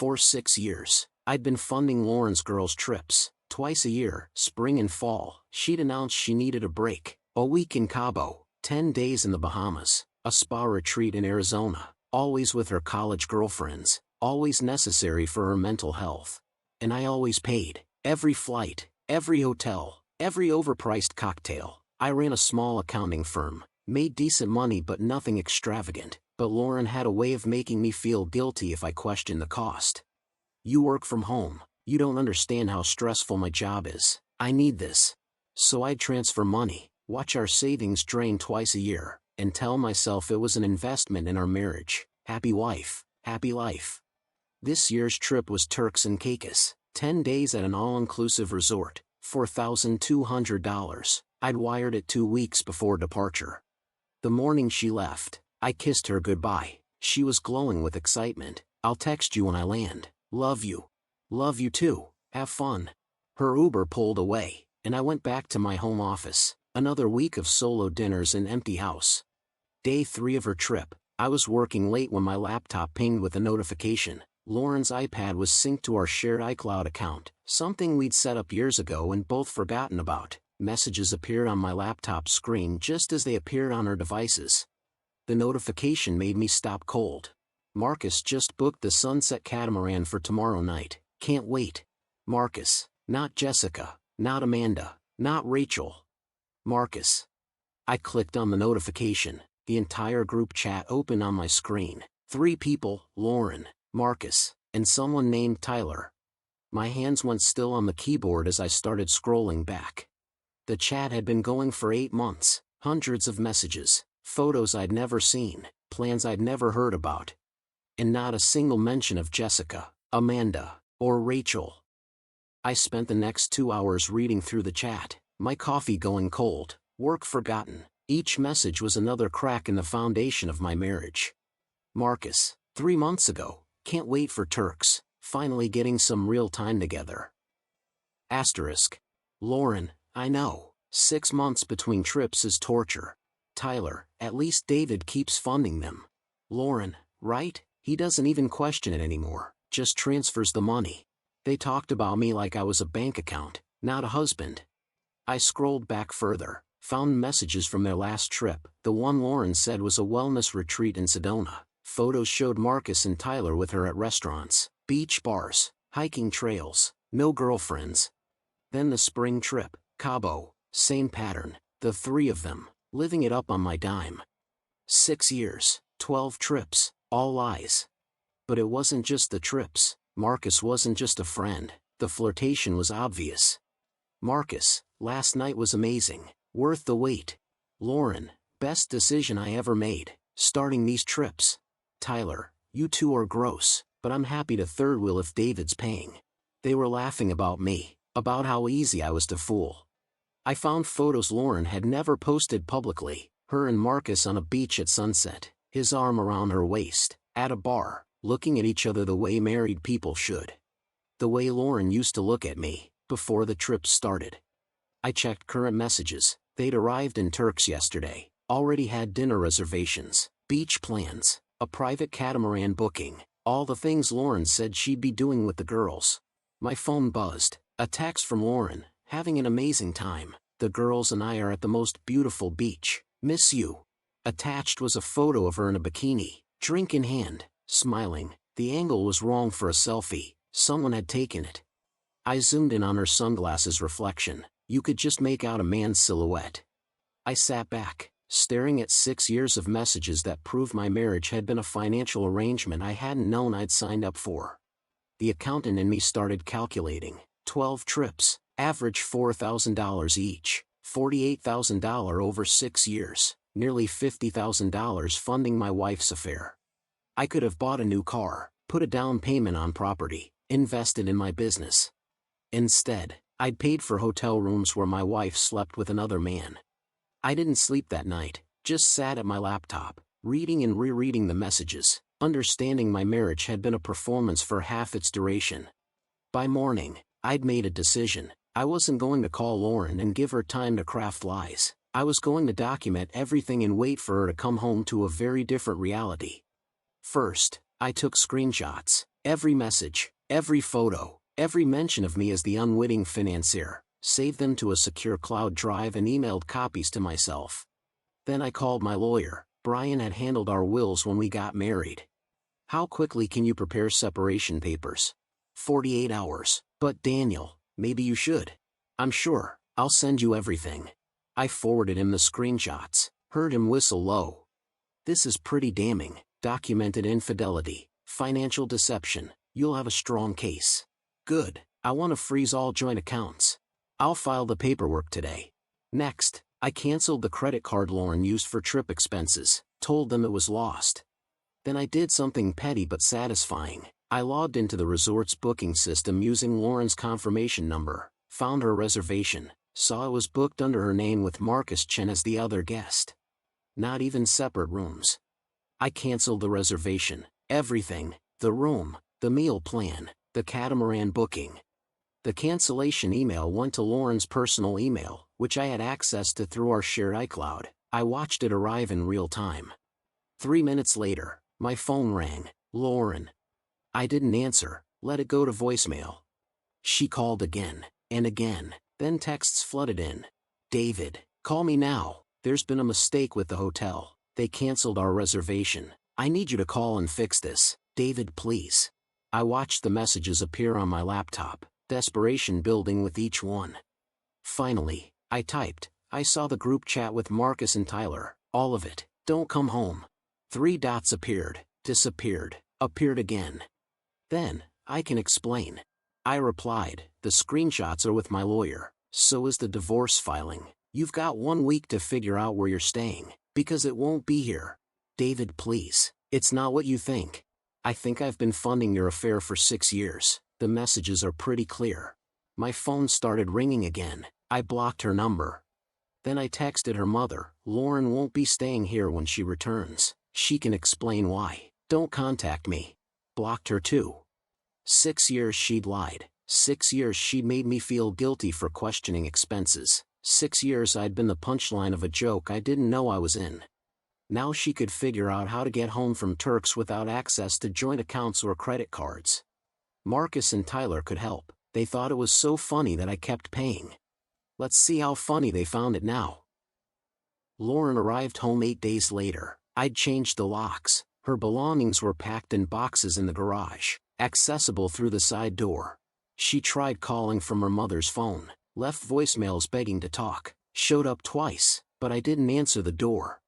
For 6 years, I'd been funding Lauren's girls' trips. Twice a year, spring and fall, she'd announced she needed a break. A week in Cabo, 10 days in the Bahamas, a spa retreat in Arizona, always with her college girlfriends, always necessary for her mental health. And I always paid. Every flight, every hotel, every overpriced cocktail. I ran a small accounting firm, made decent money but nothing extravagant, but Lauren had a way of making me feel guilty if I questioned the cost. You work from home. You don't understand how stressful my job is. I need this. So I'd transfer money, watch our savings drain twice a year, and tell myself it was an investment in our marriage. Happy wife, happy life. This year's trip was Turks and Caicos, 10 days at an all-inclusive resort, $4,200. I'd wired it 2 weeks before departure. The morning she left, I kissed her goodbye. She was glowing with excitement. I'll text you when I land. Love you. Love you too. Have fun. Her Uber pulled away, and I went back to my home office. Another week of solo dinners and empty house. Day 3 of her trip, I was working late when my laptop pinged with a notification. Lauren's iPad was synced to our shared iCloud account, something we'd set up years ago and both forgotten about. Messages appeared on my laptop screen just as they appeared on her devices. The notification made me stop cold. Marcus just booked the Sunset Catamaran for tomorrow night. Can't wait. Marcus, not Jessica, not Amanda, not Rachel. Marcus. I clicked on the notification. The entire group chat opened on my screen. 3 people, Lauren, Marcus, and someone named Tyler. My hands went still on the keyboard as I started scrolling back. The chat had been going for 8 months, hundreds of messages, photos I'd never seen, plans I'd never heard about. And not a single mention of Jessica, Amanda, or Rachel. I spent the next 2 hours reading through the chat, my coffee going cold, work forgotten. Each message was another crack in the foundation of my marriage. Marcus, 3 months ago, can't wait for Turks, finally getting some real time together. Asterisk. Lauren, I know, 6 months between trips is torture. Tyler, at least David keeps funding them. Lauren, right? He doesn't even question it anymore, just transfers the money. They talked about me like I was a bank account, not a husband. I scrolled back further, found messages from their last trip. The one Lauren said was a wellness retreat in Sedona. Photos showed Marcus and Tyler with her at restaurants, beach bars, hiking trails, no girlfriends. Then the spring trip, Cabo, same pattern, the 3 of them, living it up on my dime. 6 years, 12 trips, all lies. But it wasn't just the trips. Marcus wasn't just a friend, the flirtation was obvious. Marcus, last night was amazing, worth the wait. Lauren, best decision I ever made, starting these trips. Tyler, you two are gross, but I'm happy to third wheel if David's paying. They were laughing about me, about how easy I was to fool. I found photos Lauren had never posted publicly, her and Marcus on a beach at sunset, his arm around her waist, at a bar, looking at each other the way married people should. The way Lauren used to look at me, before the trip started. I checked current messages. They'd arrived in Turks yesterday, already had dinner reservations, beach plans, a private catamaran booking, all the things Lauren said she'd be doing with the girls. My phone buzzed, a text from Lauren, having an amazing time. The girls and I are at the most beautiful beach. Miss you. Attached was a photo of her in a bikini, drink in hand, smiling. The angle was wrong for a selfie, someone had taken it. I zoomed in on her sunglasses reflection. You could just make out a man's silhouette. I sat back, staring at 6 years of messages that proved my marriage had been a financial arrangement I hadn't known I'd signed up for. The accountant in me started calculating. 12 trips, average $4,000 each, $48,000 over 6 years, nearly $50,000 funding my wife's affair. I could have bought a new car, put a down payment on property, invested in my business. Instead, I'd paid for hotel rooms where my wife slept with another man. I didn't sleep that night, just sat at my laptop, reading and rereading the messages, understanding my marriage had been a performance for half its duration. By morning, I'd made a decision. I wasn't going to call Lauren and give her time to craft lies. I was going to document everything and wait for her to come home to a very different reality. First, I took screenshots. Every message, every photo, every mention of me as the unwitting financier, saved them to a secure cloud drive and emailed copies to myself. Then I called my lawyer. Brian had handled our wills when we got married. How quickly can you prepare separation papers? 48 hours. But Daniel, maybe you should. I'm sure, I'll send you everything. I forwarded him the screenshots, heard him whistle low. This is pretty damning. Documented infidelity, financial deception. You'll have a strong case. Good. I want to freeze all joint accounts. I'll file the paperwork today. Next, I canceled the credit card Lauren used for trip expenses, told them it was lost. Then I did something petty but satisfying. I logged into the resort's booking system using Lauren's confirmation number, found her reservation, saw it was booked under her name with Marcus Chen as the other guest. Not even separate rooms. I canceled the reservation, everything, the room, the meal plan, the catamaran booking. The cancellation email went to Lauren's personal email, which I had access to through our shared iCloud. I watched it arrive in real time. 3 minutes later, my phone rang. Lauren. I didn't answer, let it go to voicemail. She called again, and again, then texts flooded in. David, call me now. There's been a mistake with the hotel. They canceled our reservation. I need you to call and fix this. David, please. I watched the messages appear on my laptop, desperation building with each one. Finally, I typed. I saw the group chat with Marcus and Tyler, all of it. Don't come home. 3 dots appeared, disappeared, appeared again. Then, I can explain. I replied, the screenshots are with my lawyer, so is the divorce filing. You've got 1 week to figure out where you're staying, because it won't be here. David, please, it's not what you think. I think I've been funding your affair for 6 years. The messages are pretty clear. My phone started ringing again. I blocked her number. Then I texted her mother. Lauren won't be staying here when she returns. She can explain why. Don't contact me. Blocked her too. 6 years she'd lied. 6 years she'd made me feel guilty for questioning expenses. 6 years I'd been the punchline of a joke I didn't know I was in. Now she could figure out how to get home from Turks without access to joint accounts or credit cards. Marcus and Tyler could help. They thought it was so funny that I kept paying. Let's see how funny they found it now. Lauren arrived home 8 days later. I'd changed the locks. Her belongings were packed in boxes in the garage, accessible through the side door. She tried calling from her mother's phone, left voicemails begging to talk, showed up twice, but I didn't answer the door.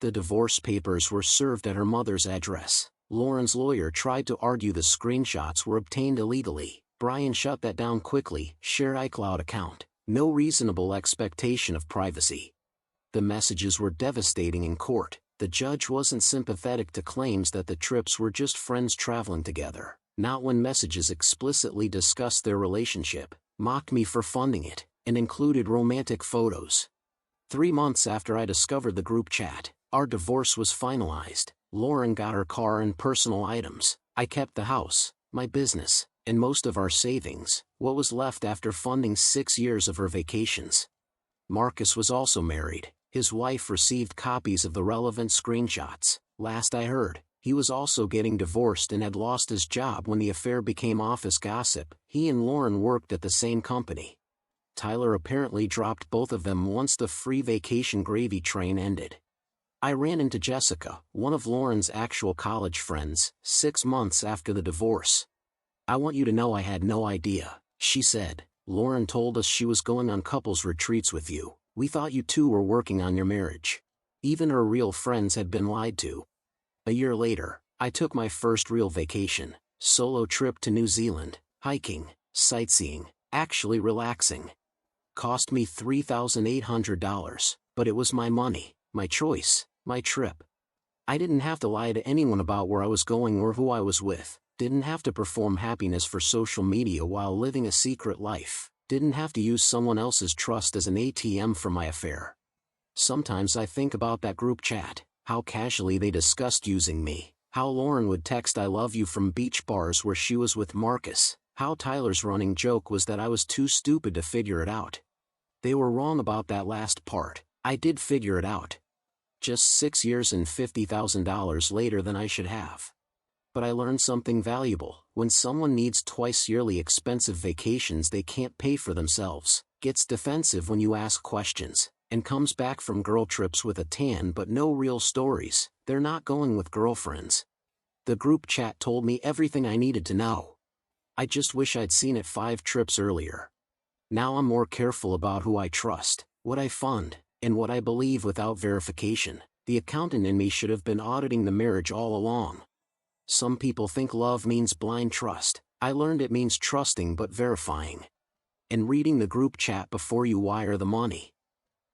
The divorce papers were served at her mother's address. Lauren's lawyer tried to argue the screenshots were obtained illegally. Brian shut that down quickly. Shared iCloud account. No reasonable expectation of privacy. The messages were devastating in court. The judge wasn't sympathetic to claims that the trips were just friends traveling together. Not when messages explicitly discussed their relationship, mocked me for funding it, and included romantic photos. 3 months after I discovered the group chat, our divorce was finalized. Lauren got her car and personal items. I kept the house, my business, and most of our savings, what was left after funding 6 years of her vacations. Marcus was also married. His wife received copies of the relevant screenshots. Last I heard, he was also getting divorced and had lost his job when the affair became office gossip. He and Lauren worked at the same company. Tyler apparently dropped both of them once the free vacation gravy train ended. I ran into Jessica, one of Lauren's actual college friends, 6 months after the divorce. I want you to know I had no idea, she said. Lauren told us she was going on couples retreats with you. We thought you two were working on your marriage. Even her real friends had been lied to. A year later, I took my first real vacation, solo trip to New Zealand, hiking, sightseeing, actually relaxing. Cost me $3,800, but it was my money, my choice, my trip. I didn't have to lie to anyone about where I was going or who I was with, didn't have to perform happiness for social media while living a secret life. Didn't have to use someone else's trust as an ATM for my affair. Sometimes I think about that group chat, how casually they discussed using me, how Lauren would text I love you from beach bars where she was with Marcus, how Tyler's running joke was that I was too stupid to figure it out. They were wrong about that last part. I did figure it out. Just 6 years and $50,000 later than I should have. But I learned something valuable. When someone needs twice yearly expensive vacations they can't pay for themselves, gets defensive when you ask questions, and comes back from girl trips with a tan but no real stories, they're not going with girlfriends. The group chat told me everything I needed to know. I just wish I'd seen it 5 trips earlier. Now I'm more careful about who I trust, what I fund, and what I believe without verification. The accountant in me should have been auditing the marriage all along. Some people think love means blind trust. I learned it means trusting but verifying. And reading the group chat before you wire the money.